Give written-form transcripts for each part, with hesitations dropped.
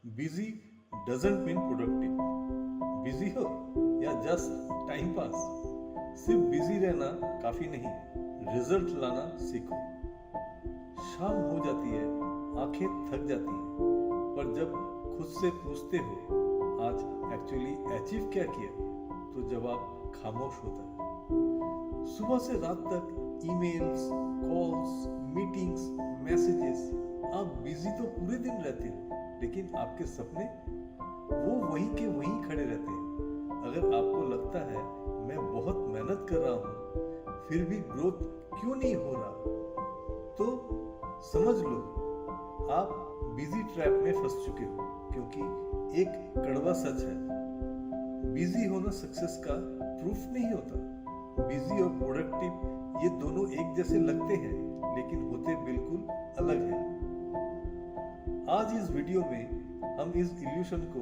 Busy doesn't mean productive. Busy हो या just time pass, सिर्फ बिजी रहना काफी नहीं, रिजल्ट लाना सीखो। शाम हो जाती है, आंखें थक जाती हैं, पर जब खुद से पूछते हो आज एक्चुअली अचीव क्या किया, तो जवाब खामोश होता है। सुबह से रात तक ईमेल्स, कॉल्स, मीटिंग्स, मैसेजेस, आप बिजी तो पूरे दिन रहते हो, लेकिन आपके सपने वो वहीं के वहीं खड़े रहते हैं। अगर आपको लगता है मैं बहुत मेहनत कर रहा हूँ फिर भी ग्रोथ क्यों नहीं हो रहा, तो समझ लो आप बिजी ट्रैप में फंस चुके हो। क्योंकि एक कड़वा सच है, बिजी होना सक्सेस का प्रूफ नहीं होता। बिजी और प्रोडक्टिव ये दोनों एक जैसे लगते हैं, लेकिन होते बिल्कुल अलग हैं। आज इस वीडियो में हम इस इल्यूशन को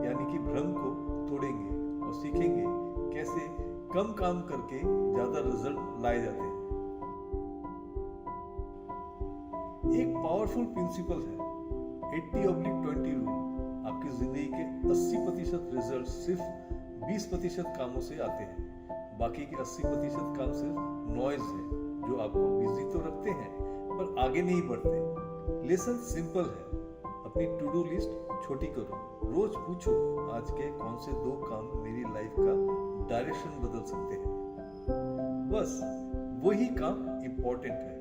यानी कि भ्रम को तोड़ेंगे और सीखेंगे कैसे कम काम करके ज्यादा रिजल्ट लाए जाते हैं। एक पावरफुल प्रिंसिपल है 80/20 रूल। आपकी जिंदगी के 80% रिजल्ट सिर्फ 20% कामों से आते हैं। बाकी के 80% काम सिर्फ नॉइज है जो आपको बिजी तो रखते हैं पर आगे नहीं बढ़ते। लेसन सिंपल है, अपनी टू डू लिस्ट छोटी करो। रोज पूछो आज के कौन से 2 काम मेरी लाइफ का डायरेक्शन बदल सकते हैं। बस वही काम इंपॉर्टेंट है।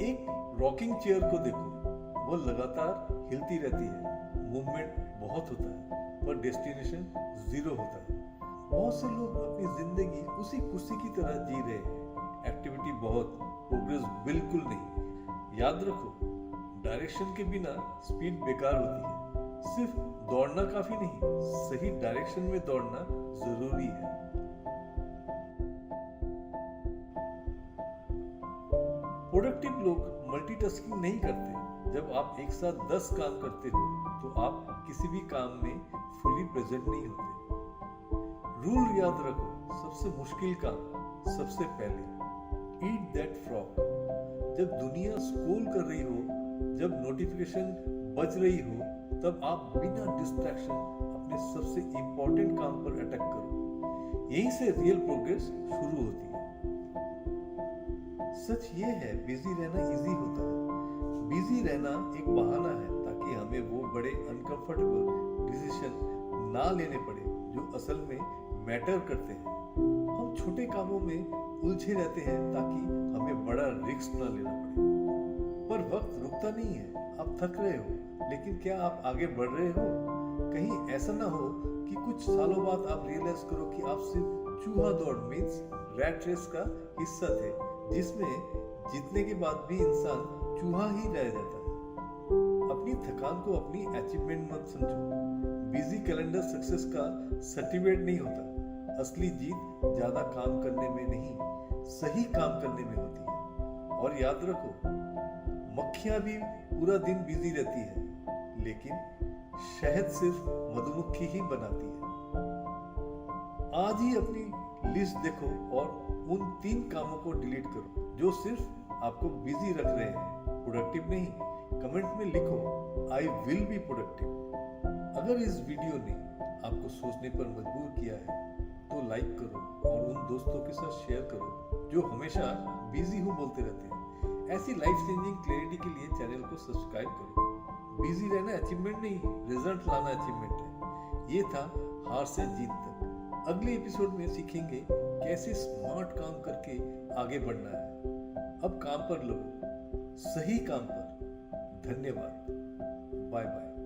एक रॉकिंग चेयर को देखो, वो लगातार हिलती रहती है, मूवमेंट बहुत होता है पर डेस्टिनेशन 0 होता है। बहुत से लोग अपनी जिंदगी उसी कुर्सी की तरह जी रहे हैं, एक्टिविटी बहुत, प्रोग्रेस बिल्कुल नहीं। याद रखो, डायरेक्शन के बिना स्पीड बेकार होती है। सिर्फ दौड़ना काफी नहीं, सही डायरेक्शन में दौड़ना जरूरी है। प्रोडक्टिव लोग मल्टीटास्किंग नहीं करते। जब आप एक साथ 10 काम करते हो तो आप किसी भी काम में फुली प्रेजेंट नहीं होते। रूल याद रखो, सबसे मुश्किल काम सबसे पहले। Eat that frog. जब दुनिया स्क्रॉल कर रही हो, जब नोटिफिकेशन बज रही हो, तब आप बिना डिस्ट्रैक्शन अपने सबसे इंपॉर्टेंट काम पर अटैक करो। यहीं से रियल प्रोग्रेस शुरू होती है। सच ये है, बिजी रहना इजी होता है। बिजी रहना एक बहाना है ताकि हमें वो बड़े अनकंफर्टेबल डिसीजन ना लेने पड़े जो असल में मैटर करते हैं। हम छोटे कामों में उलझे रहते हैं ताकि हमें बड़ा रिस्क ना लेना पड़े। पर वक्त रुकता नहीं है, आप थक रहे हो, लेकिन क्या आप आगे बढ़ रहे हो? कहीं ऐसा ना हो कि कुछ सालों बाद आप रियलाइज करो कि आप सिर्फ चूहा दौड़ मीन्स रैट रेस का हिस्सा थे, जिसमें जीतने के बाद भी इंसान चूहा ही रह जाता है। अपनी थकान को अपनी अचीवमेंट मत समझो। बिजी कैलेंडर सक्सेस का सर्टिफिकेट नहीं होता। असली जीत ज्यादा काम करने में नहीं, सही काम करने में होती है। और याद रखो, मक्खियां भी पूरा दिन बिजी रहती है, लेकिन शहद सिर्फ मधुमक्खी ही बनाती है। आज ही अपनी लिस्ट देखो और उन 3 कामों को डिलीट करो जो सिर्फ आपको बिजी रख रहे हैं, प्रोडक्टिव नहीं। कमेंट में लिखो आई विल बी प्रोडक्टिव। अगर इस वीडियो ने आपको सोचने पर मजबूर किया है तो लाइक करो और उन दोस्तों के साथ शेयर करो जो हमेशा बिजी हूँ बोलते रहते हैं। ऐसी लाइफ चेंजिंग क्लैरिटी के लिए चैनल को सब्सक्राइब करो। बिजी रहना अचीवमेंट नहीं, रिजल्ट लाना अचीवमेंट है। ये था हार से जीत तक। अगले एपिसोड में सीखेंगे कैसे स्मार्ट काम करके आगे बढ़ना है। अब काम पर लगो, सही काम पर। धन्यवाद, बाय बाय।